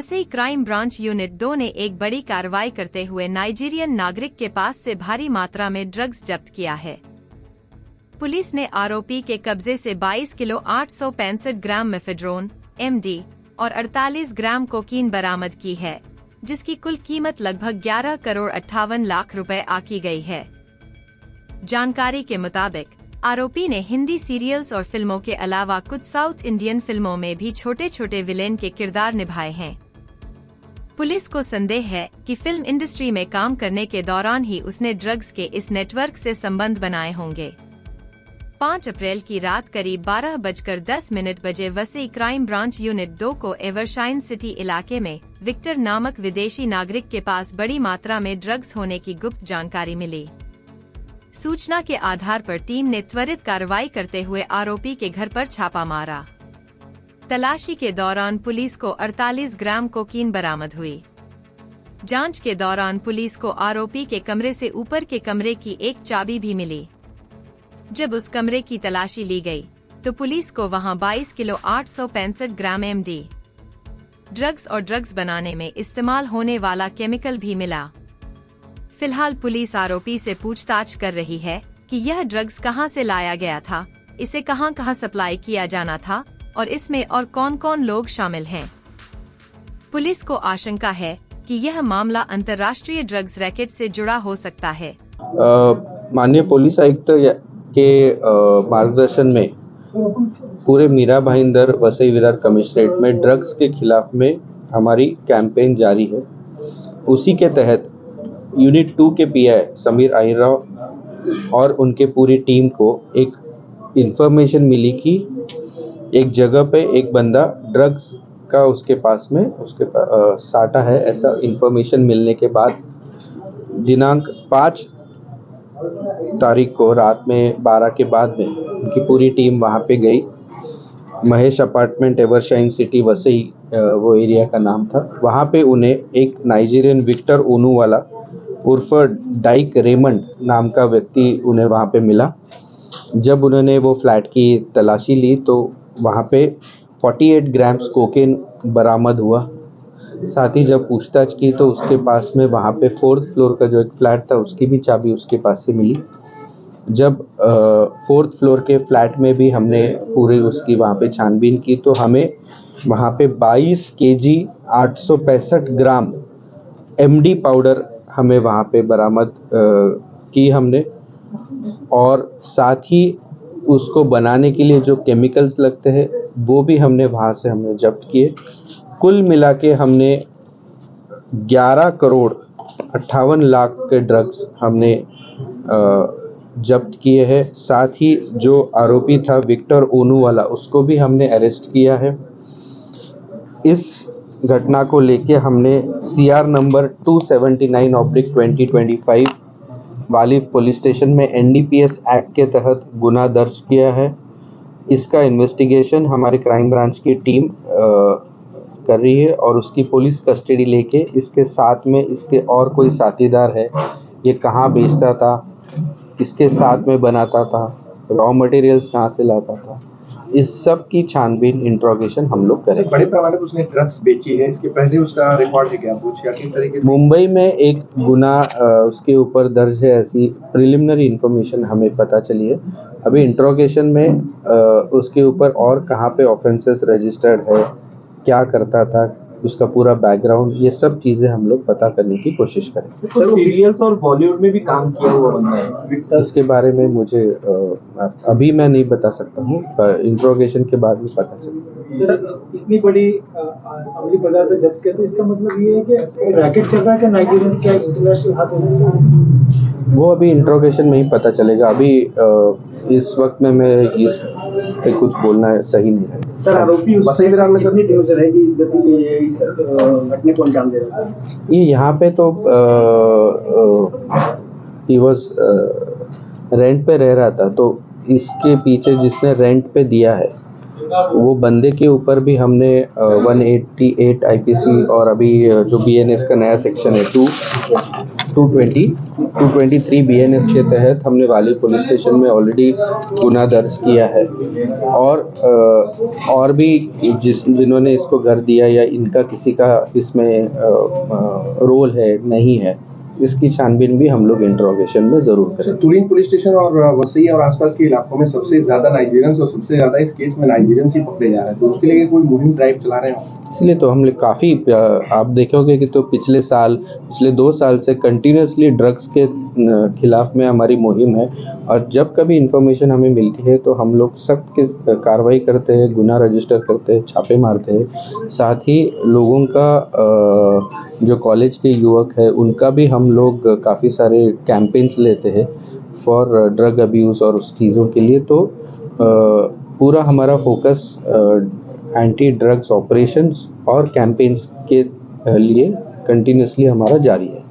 Vasai crime branch unit 2 ने एक बड़ी कार्रवाई करते हुए नाइजीरियन नागरिक के पास से भारी मात्रा में ड्रग्स जब्त किया है। पुलिस ने आरोपी के कब्जे से 22 किलो 865 ग्राम मेफेड्रोन (MD) और 48 ग्राम कोकीन बरामद की है, जिसकी कुल कीमत लगभग 11 करोड़ 58 लाख रुपए आकी गई है। जानकारी के मुताबिक आरोपी ने हिंदी सीरियल्स और फिल्मों के अलावा कुछ साउथ इंडियन फिल्मों में भी छोटे छोटे विलेन के किरदार निभाए हैं। पुलिस को संदेह है कि फिल्म इंडस्ट्री में काम करने के दौरान ही उसने ड्रग्स के इस नेटवर्क से संबंध बनाए होंगे। 5 अप्रैल की रात करीब 12:10 बजे वसई क्राइम ब्रांच यूनिट 2 को एवरशाइन सिटी इलाके में विक्टर नामक विदेशी नागरिक के पास बड़ी मात्रा में ड्रग्स होने की गुप्त जानकारी मिली। सूचना के आधार पर टीम ने त्वरित कार्रवाई करते हुए आरोपी के घर पर छापा मारा। तलाशी के दौरान पुलिस को 48 ग्राम कोकीन बरामद हुई। जांच के दौरान पुलिस को आरोपी के कमरे से ऊपर के कमरे की एक चाबी भी मिली। जब उस कमरे की तलाशी ली गई, तो पुलिस को वहां 22 किलो 865 ग्राम MD ड्रग्स और ड्रग्स बनाने में इस्तेमाल होने वाला केमिकल भी मिला। फिलहाल पुलिस आरोपी से पूछताछ कर रही है कि यह ड्रग्स कहां से लाया गया था, इसे कहां सप्लाई किया जाना था और इसमें और कौन कौन लोग शामिल हैं। पुलिस को आशंका है कि यह मामला अंतर्राष्ट्रीय ड्रग्स रैकेट से जुड़ा हो सकता है। माननीय पुलिस आयुक्त के मार्गदर्शन में पूरे मीरा भाईंदर वसई विरार कमिश्नरेट में ड्रग्स के खिलाफ में हमारी कैंपेन जारी है। उसी के तहत यूनिट 2 के PI समीर आहिर और उनके पूरी टीम को एक इंफॉर्मेशन मिली कि एक जगह पे एक बंदा ड्रग्स का उसके पास में साटा है। ऐसा इंफॉर्मेशन मिलने के बाद दिनांक 5 तारीख को रात में 12 के बाद में उनकी पूरी टीम वहाँ पे गई। Mahesh apartment Evershine city Vasai वो एरिया का नाम था। वहाँ पे उन्हें एक नाइजीरियन विक्टर ओनूवाला उर्फ डाइक रेमंड नाम का व्यक्ति उन्हें वहाँ पे मिला। जब उन्होंने वो फ्लैट की तलाशी ली तो वहाँ पे 48 ग्राम्स कोकेन बरामद हुआ। साथ ही जब पूछताछ की तो उसके पास में वहाँ पे 4th फ्लोर का जो एक फ्लैट था उसकी भी चाबी उसके पास से मिली। जब 4th फ्लोर के फ्लैट में भी हमने पूरी उसकी वहाँ पे छानबीन की तो हमें वहाँ पे 22 kg 865 ग्राम MD पाउडर हमें वहाँ पे बरामद की हमने, और साथ ही उसको बनाने के लिए जो केमिकल्स लगते हैं वो भी हमने वहाँ से जब्त किए। कुल मिला के हमने 11 करोड़ 58 लाख के ड्रग्स हमने जब्त किए हैं। साथ ही जो आरोपी था विक्टर ओनूवाला उसको भी हमने अरेस्ट किया है। इस घटना को लेके हमने CR नंबर 279/2025 वाली पुलिस स्टेशन में NDPS एक्ट के तहत गुना दर्ज किया है। इसका इन्वेस्टिगेशन हमारी क्राइम ब्रांच की टीम कर रही है और उसकी पुलिस कस्टडी लेके इसके साथ में इसके और कोई साथीदार है, ये कहाँ बेचता था, किसके साथ में बनाता था, रॉ मटेरियल्स कहाँ से लाता था, इस सब की छानबीन इंट्रोगेशन हम लोग करें। बड़े पैमाने पर उसने ड्रग्स बेची है, इसके पहले उसका रिकॉर्ड है क्या कुछ, या किस तरीके से? मुंबई में एक गुना उसके ऊपर दर्ज है, ऐसी प्रिलिमिनरी इंफॉर्मेशन हमें पता चली है। अभी इंट्रोगेशन में उसके ऊपर और कहाँ पे ऑफेंसेस रजिस्टर्ड है, क्या करता था, उसका पूरा बैकग्राउंड, ये सब चीजें हम लोग पता करने की कोशिश करें। तो सीरियल्स और बॉलीवुड में भी काम किया हुआ बंदा है, इसके बारे में मुझे अभी मैं नहीं बता सकता हूँ, इंट्रोगेशन के बाद में पता चलेगा। सर, इतनी बड़ी अमली पदार्थ जब्त किया तो इसका मतलब ये है कि रैकेट चल रहा है, क्या नाइजीरियन क्या इंटरनेशनल हाथ हो सकता है? वो अभी इंट्रोगेशन में ही पता चलेगा। अभी इस वक्त में मैं इस पे कुछ बोलना सही नहीं है। सर, आरोपी वसई विरार में कितनी ड्यूरेशन है कि इस गति के इस घटने को अंजाम दे रहा है? ये यहाँ पे तो ही वाज रेंट पे रह रहा था, तो इसके पीछे जिसने रेंट पे दिया है वो बंदे के ऊपर भी हमने 188 IPC और अभी जो BNS का नया सेक्शन है 2 223 BNS के तहत हमने वाली पुलिस स्टेशन में ऑलरेडी गुना दर्ज किया है और भी जिन्होंने इसको घर दिया या इनका किसी का इसमें रोल है नहीं है, इसकी छानबीन भी हम लोग इंट्रोगेशन में जरूर करें। तुरीन पुलिस स्टेशन और वसई और आसपास के इलाकों में सबसे ज्यादा नाइजीरियंस और सबसे ज्यादा इस केस में नाइजीरियंस ही पकड़े जा रहे हैं, तो उसके लिए कोई मुहिम ड्राइव चला रहे हैं? इसलिए तो हम लोग काफ़ी आप देखोगे कि तो पिछले 2 साल से कंटिन्यूसली ड्रग्स के खिलाफ में हमारी मुहिम है और जब कभी इंफॉर्मेशन हमें मिलती है तो हम लोग सख्त की कार्रवाई करते हैं, गुना रजिस्टर करते हैं, छापे मारते हैं। साथ ही लोगों का जो कॉलेज के युवक है उनका भी हम लोग काफ़ी सारे कैंपेन्स लेते हैं फॉर ड्रग अब्यूज़ और उस चीज़ों के लिए। तो पूरा हमारा फोकस एंटी ड्रग्स ऑपरेशंस और कैंपेन्स के लिए कंटिन्यूसली हमारा जारी है।